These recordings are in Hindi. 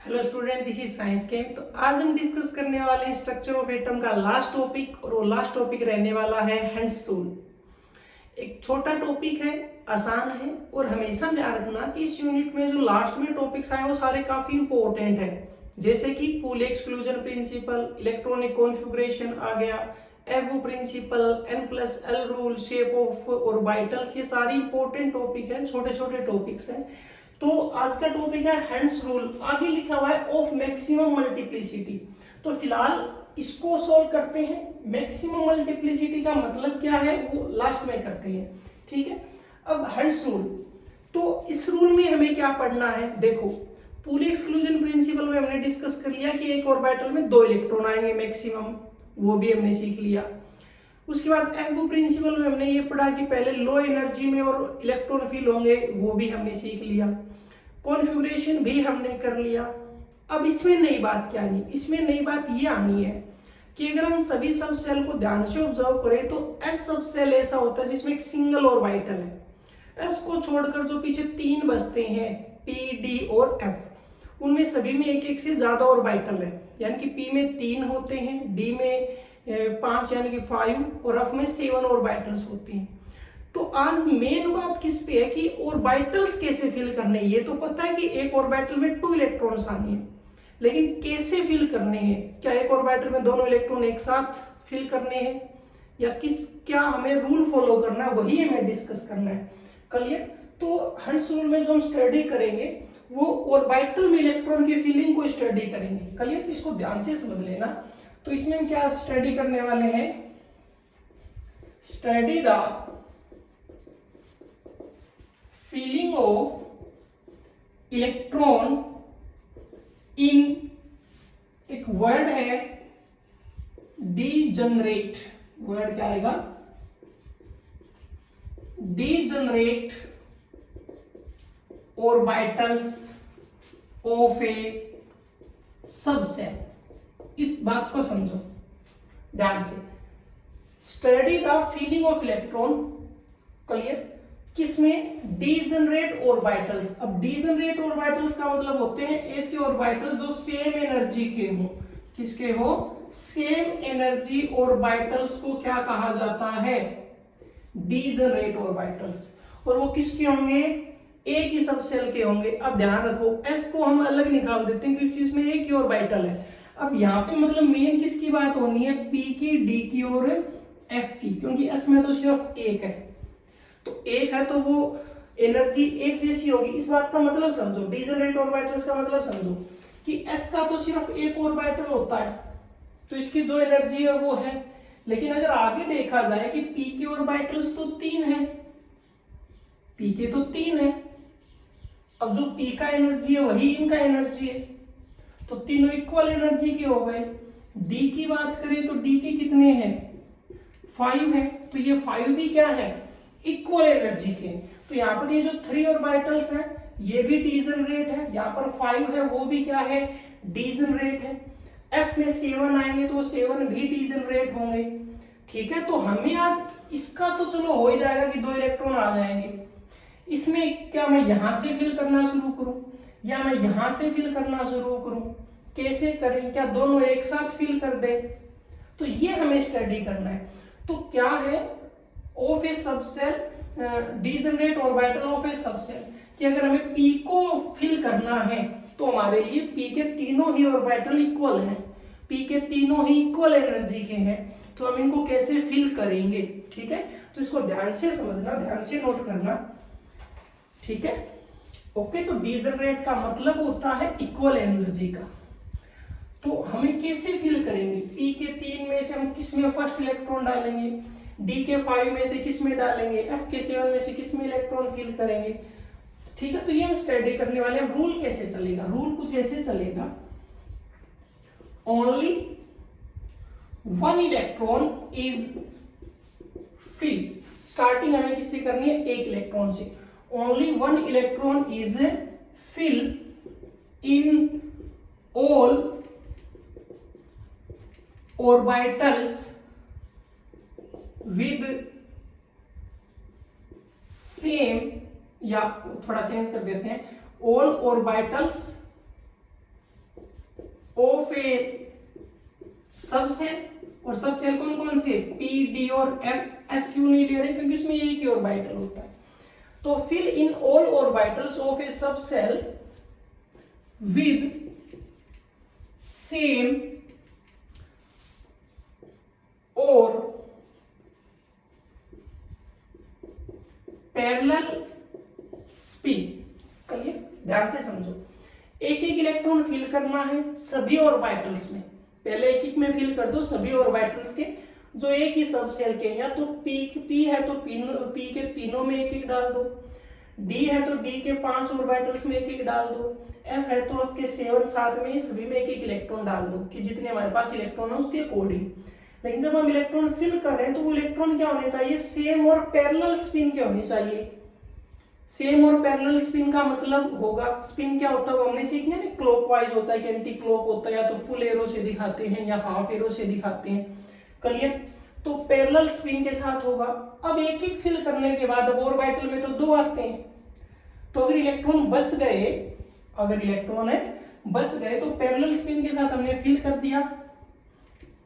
Hello student, this is science chem. तो आज हम डिस्कस करने वाले हैं स्ट्रक्चर ऑफ एटम का लास्ट टॉपिक, और वो लास्ट टॉपिक रहने वाला है हेंस रूल। एक छोटा टॉपिक है, आसान है, और हमेशा ध्यान रखना कि इस यूनिट में जो लास्ट में टॉपिक्स आए वो सारे काफी इंपॉर्टेंट है। जैसे कि Pauli exclusion principle, electronic configuration आ गया, Aufbau principle, n+l rule, shape of orbitals, ये सारी इंपॉर्टेंट टॉपिक हैं, छोटे छोटे टॉपिक्स हैं। तो आज का टॉपिक है हेंस रूल। आगे लिखा हुआ है ऑफ मैक्सिमम मल्टीप्लिसिटी। तो फिलहाल इसको सॉल्व करते हैं। मैक्सिमम मल्टीप्लिसिटी का मतलब क्या है वो लास्ट में करते हैं, ठीक है। अब हेंस रूल, तो इस रूल में हमें क्या पढ़ना है, देखो पूरी एक्सक्लूजन प्रिंसिपल में हमने डिस्कस कर लिया कि एक ऑर्बिटल में 2 इलेक्ट्रॉन आएंगे मैक्सिमम, वो भी हमने सीख लिया। उसके बाद एम्बो प्रिंसिपल में हमने ये पढ़ा कि पहले लो एनर्जी में और इलेक्ट्रॉन फील होंगे, वो भी हमने सीख लिया। कॉन्फ़िगरेशन भी हमने कर लिया। अब इसमें नई बात क्या आनी, इसमें नई बात ये आनी है कि अगर हम सभी सब सेल को ध्यान से ऑब्जर्व करें तो एस सब सेल ऐसा होता है जिसमें एक सिंगल ऑर्बिटल है। एस को छोड़कर जो पीछे 3 बचते हैं, पी, डी और एफ, उनमें सभी में एक एक से ज्यादा ऑर्बिटल है। यानी कि पी में 3 होते हैं, डी में 5 यानी कि 5, और एफ में 7 ऑर्बिटल्स होते हैं। तो आज मेन बात किस पे है कि ऑर्बिटल्स कैसे फिल करने हैं। ये तो पता है कि एक ऑर्बिटल में 2 इलेक्ट्रॉन्स आने हैं, लेकिन कैसे फिल करने हैं, क्या एक ऑर्बिटल में दोनों इलेक्ट्रॉन एक साथ फिल करने हैं या क्या हमें रूल फॉलो करना है, वही हमें डिस्कस करना है। क्लियर। तो हेंस रूल में जो हम स्टडी करेंगे वो ऑर्बिटल में इलेक्ट्रॉन की फिलिंग को स्टडी करेंगे। क्लियर, इसको ध्यान से समझ लेना। तो इसमें हम क्या स्टडी करने वाले हैं, study the feeling of electron in, एक वर्ड है डीजनरेट, वर्ड क्या आएगा, degenerate orbitals of A subshell. इस बात को समझो ध्यान से। Study the feeling of electron, clear, किसमें, डीजनरेट ऑर्बिटल्स। अब डीजनरेट ऑर्बिटल्स का मतलब होते हैं ऐसे ऑर्बिटल जो सेम एनर्जी के हो। किसके हो, सेम एनर्जी ऑर्बिटल्स को क्या कहा जाता है, डीजनरेट ऑर्बिटल्स। और वो किसके होंगे, एक ही सब सेल के होंगे। अब ध्यान रखो, एस को हम अलग निकाल देते हैं क्योंकि इसमें एक ही ऑर्बिटल है। अब यहाँ पे मतलब मेन किसकी बात होनी है, पी की, डी की और एफ की, क्योंकि एस में तो सिर्फ एक है। तो एक है तो वो एनर्जी एक जैसी होगी। इस बात का मतलब समझो, डीजनरेट ऑर्बिटल्स का मतलब समझो कि एस का तो सिर्फ एक ऑर्बिटल होता है, तो इसकी जो एनर्जी है वो है। लेकिन अगर आगे देखा जाए कि पी के ऑर्बिटल्स तो 3 है, पी के तो 3 है। अब जो पी का एनर्जी है वही इनका एनर्जी है, तो तीनों इक्वल एनर्जी के हो गए। डी की बात करें तो डी के कितने हैं, 5 है, तो ये 5 भी क्या है, इक्वल एनर्जी के। तो यहाँ पर ये जो 3 ऑर्बिटल्स हैं ये भी डीजनरेट है, यहाँ पर 5 है वो भी क्या है, डीजनरेट है। एफ में 7 आएंगे तो 7 भी डीजनरेट होंगे। ठीक है, तो हमें आज इसका तो चलो हो ही जाएगा कि 2 इलेक्ट्रॉन आ जाएंगे। इसमें क्या मैं यहां से फिल करना शुरू करूं या मैं यहां से फिल करना शुरू करूं, कैसे करें, क्या दोनों एक साथ फिल कर दे, तो ये हमें स्टडी करना है। तो क्या है, of A subshell, degenerate orbital of A subshell, कि अगर हमें पी को फिल करना है तो हमारे लिए पी के तीनों ही ऑर्बिटल इक्वल हैं, पी के तीनों ही इक्वल एनर्जी के हैं, तो हम इनको कैसे फिल करेंगे। ठीक है, तो इसको ध्यान से समझना, ध्यान से नोट करना। ठीक है, ओके। तो डीजनरेट का मतलब होता है इक्वल एनर्जी का। तो हमें कैसे फिल करेंगे, पी के 3 में से हम किस में फर्स्ट इलेक्ट्रॉन डालेंगे, डी के 5 में से किस में डालेंगे, एफ के 7 में से किस में इलेक्ट्रॉन फिल करेंगे। ठीक है, तो ये हम स्टडी करने वाले हैं। रूल कैसे चलेगा, रूल कुछ ऐसे चलेगा, only 1 electron is fill. Starting हमें किससे करनी है, 1 इलेक्ट्रॉन से। Only 1 electron is fill in all orbitals with same, या थोड़ा चेंज कर देते हैं, ऑल ऑर्बिटल्स ए सब सेल, और सब सेल कौन कौन से, पी डी और एफ। एस क्यों नहीं ले रहे, क्योंकि उसमें एक ही ऑर्बिटल होता है। तो fill in all orbitals of a subshell with same और पैरेलल स्पिन। क्लियर, ध्यान से समझो। एक एक इलेक्ट्रॉन फिल करना है सभी ऑर्बिटल्स में। पहले एक एक में फिल कर दो सभी ऑर्बिटल्स के जो एक ही सब सेल के, या तो पी है तो पी के तीनों में एक एक डाल दो, डी है तो डी के 5 ऑर्बिटल्स में एक एक डाल दो, एफ है तो एफ के 7 साथ में सभी में एक एक इलेक्ट्रॉन डाल दो, कि जितने हमारे पास इलेक्ट्रॉन है उसके अकॉर्डिंग। लेकिन जब हम इलेक्ट्रॉन फिल कर रहे हैं तो वो इलेक्ट्रॉन क्या होने चाहिए, सेम और पैरेलल स्पिन के होने चाहिए। सेम और पैरेलल स्पिन का मतलब होगा, स्पिन क्या होता है वो हमने सीखने ना, क्लॉकवाइज होता है कि एंटी क्लॉक होता है, या तो फुल एरो से दिखाते हैं या हाफ एरो से दिखाते हैं। क्लियर, तो पैरेलल स्पिन के साथ होगा। अब एक एक फिल करने के बाद अब ऑर्बिटल में तो 2 आते हैं, तो अगर इलेक्ट्रॉन बच गए, अगर इलेक्ट्रॉन है बच गए तो पैरेलल स्पिन के साथ हमने फिल कर दिया।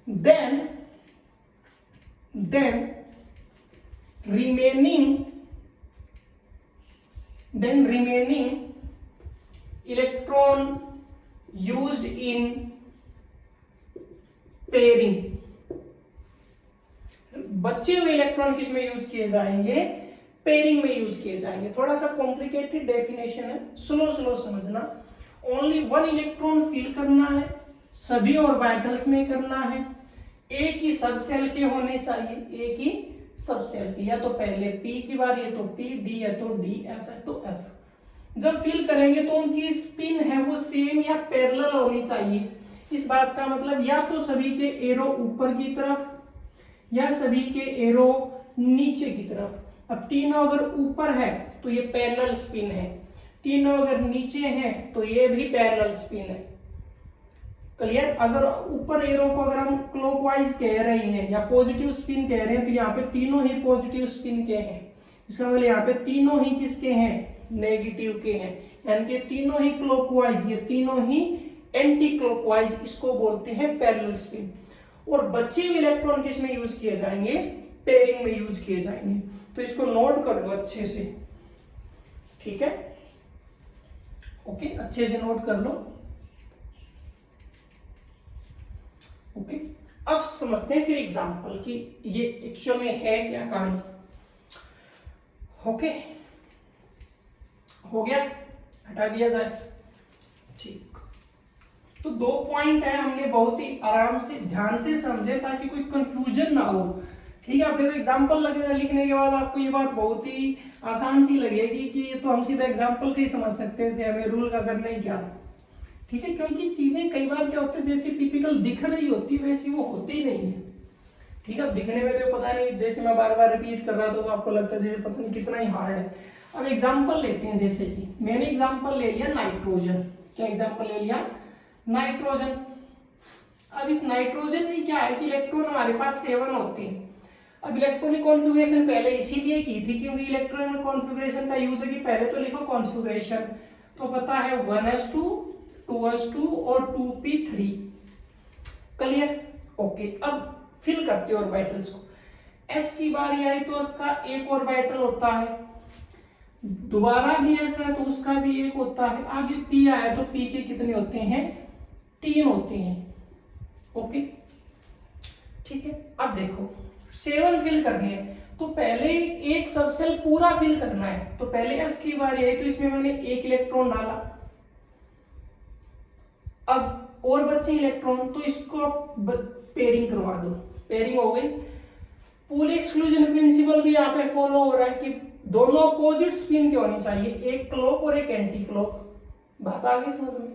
Then remaining electron used in pairing, बचे हुए इलेक्ट्रॉन किस में यूज किए जाएंगे, पेयरिंग में यूज किए जाएंगे। थोड़ा सा कॉम्प्लिकेटेड डेफिनेशन है, स्लो समझना। ओनली 1 इलेक्ट्रॉन फिल करना है, सभी ऑर्बिटल्स में करना है, एक ही सब सेल के होने चाहिए, एक ही सब सेल के, या तो पहले पी की बार है तो पी, डी है तो डी, एफ है तो एफ। जब फिल करेंगे तो उनकी स्पिन है वो सेम या पैरेलल होनी चाहिए। इस बात का मतलब या तो सभी के एरो ऊपर की तरफ या सभी के एरो नीचे की तरफ। अब तीनों अगर ऊपर है तो ये पैरेलल स्पिन है, तीनों अगर नीचे हैं तो ये भी पैरेलल स्पिन है। क्लियर, अगर ऊपर एरो को अगर हम क्लॉकवाइज कह रहे हैं या पॉजिटिव स्पिन कह रहे हैं तो यहाँ पे तीनों ही पॉजिटिव स्पिन के हैं। इसका मतलब यहाँ पे तीनों ही किसके हैं, नेगेटिव के हैं, यानी कि तीनों ही क्लॉकवाइज, ये तीनों ही एंटी क्लॉकवाइज, इसको बोलते हैं पैरेलल स्पिन। और बचे हुए इलेक्ट्रॉन किस में यूज किए जाएंगे, पेयरिंग में यूज किए जाएंगे। तो इसको नोट कर लो अच्छे से, ठीक है, ओके, अच्छे से नोट कर लो। ओके, अब समझते हैं फिर एग्जांपल कि ये एक्चुअल में है क्या कहानी। ओके, हो गया, हटा दिया जाए, ठीक। तो 2 पॉइंट है, हमने बहुत ही आराम से ध्यान से समझे ताकि कोई कंफ्यूजन ना हो। ठीक है, अब देखो एग्जांपल लिखने के बाद आपको ये बात बहुत ही आसान सी लगेगी कि ये तो हम सीधा एग्जांपल से ही समझ सकते थे, हमें रूल का करना ही क्या। ठीक है, क्योंकि चीजें कई बार क्या होती है जैसी टिपिकल दिख रही होती है वैसी वो होती ही नहीं है। ठीक है, दिखने में तो पता नहीं, जैसे मैं बार बार रिपीट कर रहा था तो आपको लगता है जैसे पता नहीं कितना ही हार्ड है। अब एग्जांपल लेते हैं, जैसे कि मैंने एग्जांपल ले लिया नाइट्रोजन। क्या एग्जांपल ले लिया, नाइट्रोजन। अब इस नाइट्रोजन में क्या है कि इलेक्ट्रॉन हमारे पास 7 होते हैं। अब इलेक्ट्रॉनिक कॉन्फ़िगरेशन पहले इसीलिए की थी क्योंकि इलेक्ट्रॉनिक कॉन्फ़िगरेशन का यूज है कि पहले तो लिखो कॉन्फ़िगरेशन, तो पता है 1s2 2s2 और 2p3। Clear, okay. अब फिल करते हैं ऑर्बिटल्स को। s की बारी आई तो उसका एक ऑर्बिटल होता है, दोबारा भी s है तो उसका भी एक होता है, आगे p आया तो p के कितने होते हैं, 3 होते हैं। ओके, ठीक है। अब देखो 7 फिल करनी है तो पहले एक सबसेल पूरा फिल करना है, तो पहले s की बारी आई तो इसमें मैंने एक इलेक्ट्रॉन डाला। अब और बचे इलेक्ट्रॉन तो इसको पेयरिंग करवा दो, पेयरिंग हो गई। पूल एक्सक्लूजन प्रिंसिपल भी यहाँ पे फॉलो हो रहा है कि दोनों अपोजिट स्पिन के होनी चाहिए, एक क्लॉक और एक एंटी क्लॉक। बात आ गई समझ में।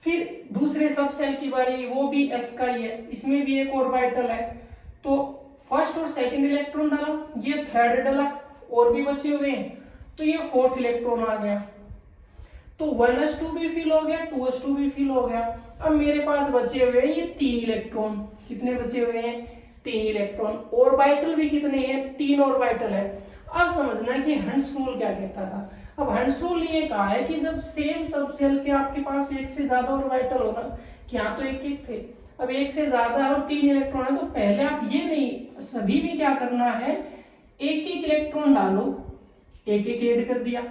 फिर दूसरे सब सेल की बारी, वो भी s का ही है, इसमें भी एक ऑर्बिटल है, तो फर्स्ट और सेकंड इलेक्ट्रॉन डाला, ये थर्ड डाला, और भी बचे हुए हैं तो ये फोर्थ इलेक्ट्रॉन आ गया। तो 1s2 भी फिल हो गया, 2s2 भी फिल हो गया। अब मेरे पास बचे हुए हैं ये 3 इलेक्ट्रॉन। कितने बचे हुए हैं, 3 इलेक्ट्रॉन। ऑर्बिटल भी कितने हैं, 3 ऑर्बिटल है। अब समझना कि हंस रूल क्या कहता था। अब हंस रूल ये कहा है कि जब सेम सब सेल के आपके पास एक से ज्यादा ऑर्बिटल हो ना, कि यहाँ तो एक एक थे, अब एक से ज्यादा है और 3 इलेक्ट्रॉन है, तो पहले आप ये नहीं, सभी में क्या करना है, एक एक इलेक्ट्रॉन डालो, एक एक ऐड कर दिया,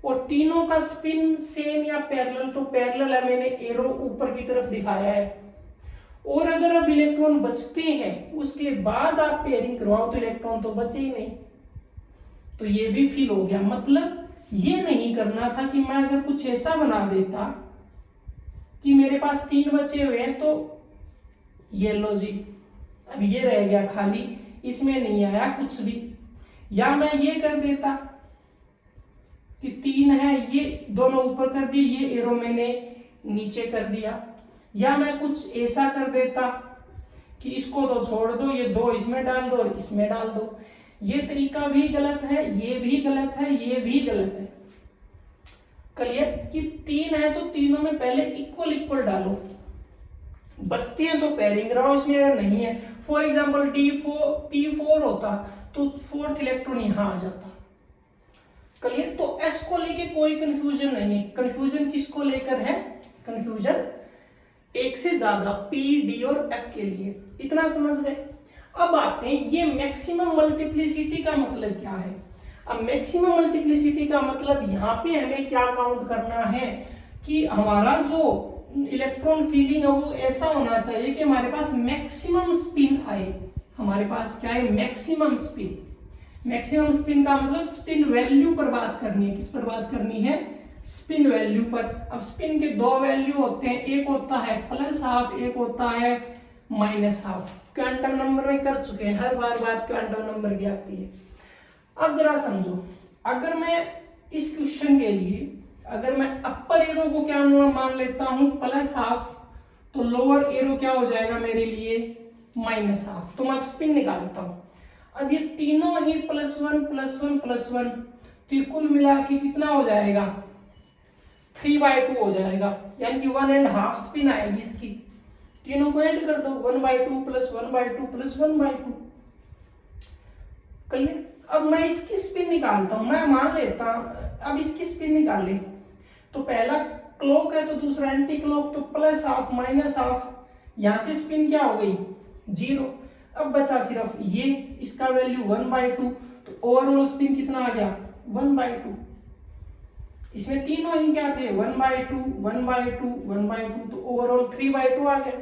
और तीनों का स्पिन सेम या पैरेलल, तो पैरेलल है, मैंने एरो ऊपर की तरफ दिखाया है। और अगर अब इलेक्ट्रॉन बचते हैं उसके बाद आप पेयरिंग करवाओ तो इलेक्ट्रॉन तो बचे ही नहीं, तो ये भी फिल हो गया। मतलब ये नहीं करना था कि मैं अगर कुछ ऐसा बना देता कि मेरे पास 3 बचे हुए हैं, तो ये लो जी, अब ये रह गया खाली, इसमें नहीं आया कुछ भी। या मैं ये कर देता कि 3 है, ये दोनों ऊपर कर दिए, ये एरो मैंने नीचे कर दिया। या मैं कुछ ऐसा कर देता कि इसको तो छोड़ दो, ये 2 इसमें डाल दो और इसमें डाल दो। ये तरीका भी गलत है, ये भी गलत है, ये भी गलत है। क्लियर कि 3 है तो तीनों में पहले इक्वल इक्वल डालो, बचते हैं तो पेयरिंग कराओ। इसमें अगर नहीं है, फॉर एग्जांपल P4 होता तो 4th इलेक्ट्रॉन यहां आ जाता। क्लियर, तो S को लेके कोई कंफ्यूजन नहीं है। कंफ्यूजन किसको लेकर है, कंफ्यूजन एक से ज्यादा P, D और F के लिए। इतना समझ गए। अब आते हैं ये मैक्सिमम मल्टीप्लिसिटी का मतलब क्या है। अब मैक्सिमम मल्टीप्लिसिटी का मतलब यहाँ पे हमें क्या काउंट करना है कि हमारा जो इलेक्ट्रॉन फीलिंग है वो ऐसा होना चाहिए कि हमारे पास मैक्सिमम स्पिन आए। हमारे पास क्या है, मैक्सिमम स्पिन। मैक्सिमम स्पिन का मतलब स्पिन वैल्यू पर बात करनी है। किस पर बात करनी है, स्पिन वैल्यू पर। अब स्पिन के 2 वैल्यू होते हैं, एक होता है +12, एक होता है -12। क्वांटम नंबर में कर चुके हैं, हर बार बात क्वांटम नंबर की आती है। अब जरा समझो, अगर मैं इस क्वेश्चन के लिए अगर मैं अपर एरो को क्या मान लेता हूं +12, तो लोअर एरो क्या हो जाएगा मेरे लिए -12। तो मैं स्पिन निकालता हूं। अब ये तीनों ही +1 +1 +1, तो ये कुल मिला के कितना हो जाएगा, 3/2 हो जाएगा, यानी कि 1.5 स्पिन आएगी इसकी। तीनों को ऐड कर दो, 1/2 + 1/2 + 1/2। क्लियर। अब मैं इसकी स्पिन निकालता हूं, मैं मान लेता, अब इसकी स्पिन निकाले तो पहला क्लॉक है तो दूसरा एंटी क्लॉक, तो +12 -12, यहां से स्पिन क्या हो गई 0। अब बचा सिर्फ ये, इसका वैल्यू 1/2, तो ओवरऑल स्पिन कितना आ गया 1/2। इसमें तीनों ही क्या थे 1/2 1/2 1/2, तो ओवरऑल 3/2 आ गया।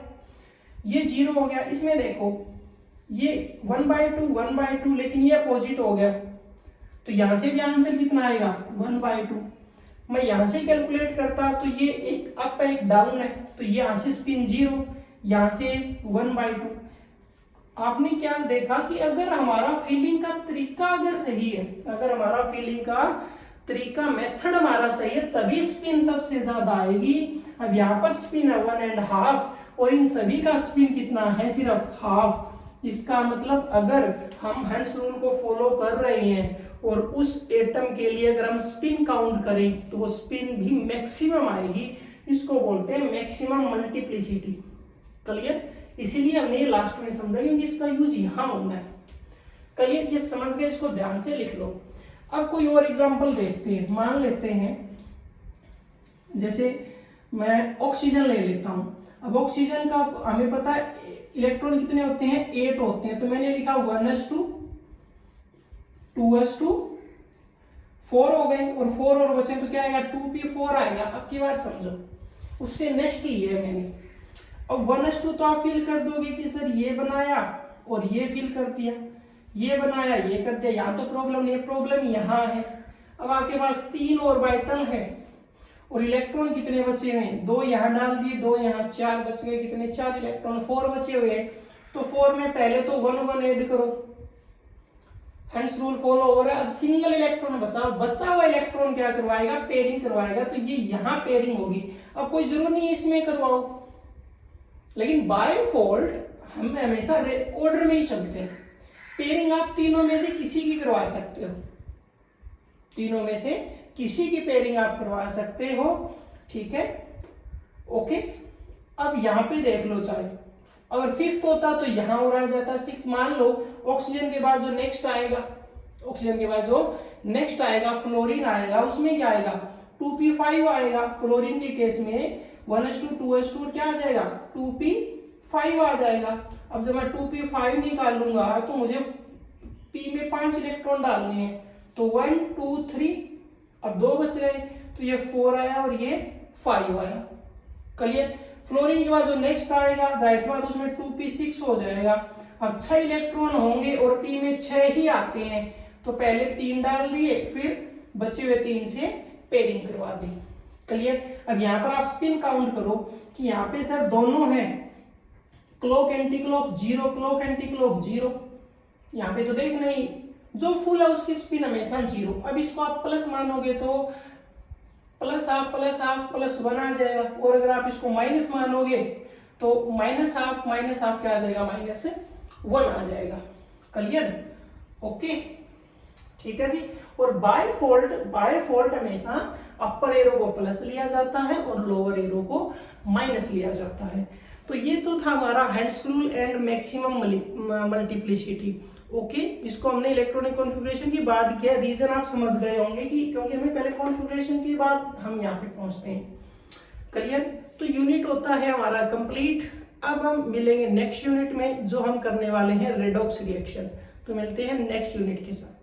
ये 0 हो गया। इसमें देखो ये 1/2 1/2, लेकिन ये अपोजिट हो गया, तो यहां से भी आंसर कितना आएगा 1/2। मैं यहां से कैलकुलेट करता तो ये एक अप है एक डाउन है, तो ये यहां से स्पिन 0, यहां से 1/2। आपने क्या देखा कि अगर हमारा फीलिंग का तरीका अगर सही है, अगर हमारा फीलिंग का तरीका मेथड हमारा सही है, तभी स्पिन सबसे ज्यादा आएगी। अब यहाँ पर स्पिन है 1.5 और इन सभी का स्पिन कितना है सिर्फ हाफ। इसका मतलब अगर हम हंस रूल को फॉलो कर रहे हैं और उस एटम के लिए अगर हम स्पिन काउंट करें तो वो स्पिन भी मैक्सिमम आएगी। इसको बोलते हैं मैक्सिमम मल्टीप्लिसिटी। क्लियर, इसीलिए हमने लास्ट में समझा कि इसका यूज यहां होना है। क्लियर, ये समझ गए, इसको ध्यान से लिख लो। अब कोई और एग्जांपल देखते हैं। मान लेते हैं जैसे मैं ऑक्सीजन ले लेता हूं। अब ऑक्सीजन का हमें पता है इलेक्ट्रॉन कितने होते हैं 8 होते हैं, तो मैंने लिखा 1s2 2s2 4 हो गए और 4 और बचे तो क्या आएगा 2p4 आएगा। अब की बार समझो, उससे नेक्स्ट लिया है मैंने। अब 1s2 तो आप फील कर दोगे कि सर ये बनाया और ये फील कर दिया, ये बनाया ये कर दिया, यहाँ तो प्रॉब्लम नहीं है, प्रॉब्लम यहाँ है। अब आपके पास 3 ऑर्बिटल है और इलेक्ट्रॉन कितने बचे हुए हैं 2 यहाँ डाल दिए, 2 यहाँ, 4 बच गए। कितने 4 इलेक्ट्रॉन, 4 बचे हुए हैं। तो 4 में पहले तो 1 1 ऐड करो, हंस रूल फॉलो हो रहा है। अब सिंगल इलेक्ट्रॉन बचा हुआ इलेक्ट्रॉन क्या करवाएगा पेयरिंग करवाएगा, तो ये यहाँ पेयरिंग होगी। अब कोई जरूरत नहीं है इसमें करवाओ, लेकिन बाय डिफॉल्ट हम हमेशा ऑर्डर में ही चलते हैं। पेयरिंग आप तीनों में से किसी की करवा सकते हो, तीनों में से किसी की पेयरिंग आप करवा सकते हो, ठीक है, ओके। अब यहाँ पे देख लो, चाहे अगर 5th होता तो यहाँ और आ जाता 6। मान लो ऑक्सीजन के बाद जो नेक्स्ट आएगा, ऑक्सीजन के बाद जो नेक्स्ट आएगा फ्लोरीन आएगा, उसमें क्या आएगा 2p5 आएगा। फ्लोरीन के केस में 1s2 2s2 और क्या आ जाएगा 2p5 आ जाएगा। अब जब मैं 2p5 निकालूंगा तो मुझे p में 5 इलेक्ट्रॉन डालने हैं, तो 1 2 3, अब 2 बच गए, तो ये 4 आया और ये 5 आया। क्लियर। फ्लोरीन के बाद जो नेक्स्ट आएगा जाहिर सी बात उसमें 2p6 हो जाएगा। अब 6 इलेक्ट्रॉन होंगे और p में 6 ही आते हैं, तो पहले 3 डाल दिए, फिर बचे हुए 3 से पेयरिंग करवा दी। क्लियर। अब यहाँ पर आप स्पिन काउंट करो कि यहाँ पे सर दोनों हैं, clock anti clock 0, clock anti clock 0। यहाँ पे तो देख नहीं, जो फुल है उसकी स्पिन हमेशा 0। अब इसको आप प्लस मानोगे तो प्लस हाफ प्लस 1 आ जाएगा, और अगर आप इसको माइनस मानोगे तो माइनस हाफ क्या आ जाएगा -1 आ जाएगा। क्लियर। ओके ठीक है जी। और बाय फॉल्ट हमेशा अपर एरो को प्लस लिया जाता है और लोअर एरो को माइनस लिया जाता है। तो ये तो था हमारा Hund's rule and maximum multiplicity. Okay, इसको हमने इलेक्ट्रॉनिक कॉन्फ़िगरेशन की बात किया। रीजन आप समझ गए होंगे कि क्योंकि हमें पहले कॉन्फ़िगरेशन के बाद हम यहाँ पे पहुंचते हैं। क्लियर। तो यूनिट होता है हमारा कंप्लीट। अब हम मिलेंगे नेक्स्ट यूनिट में, जो हम करने वाले हैं रेडॉक्स रिएक्शन। तो मिलते हैं नेक्स्ट यूनिट के साथ।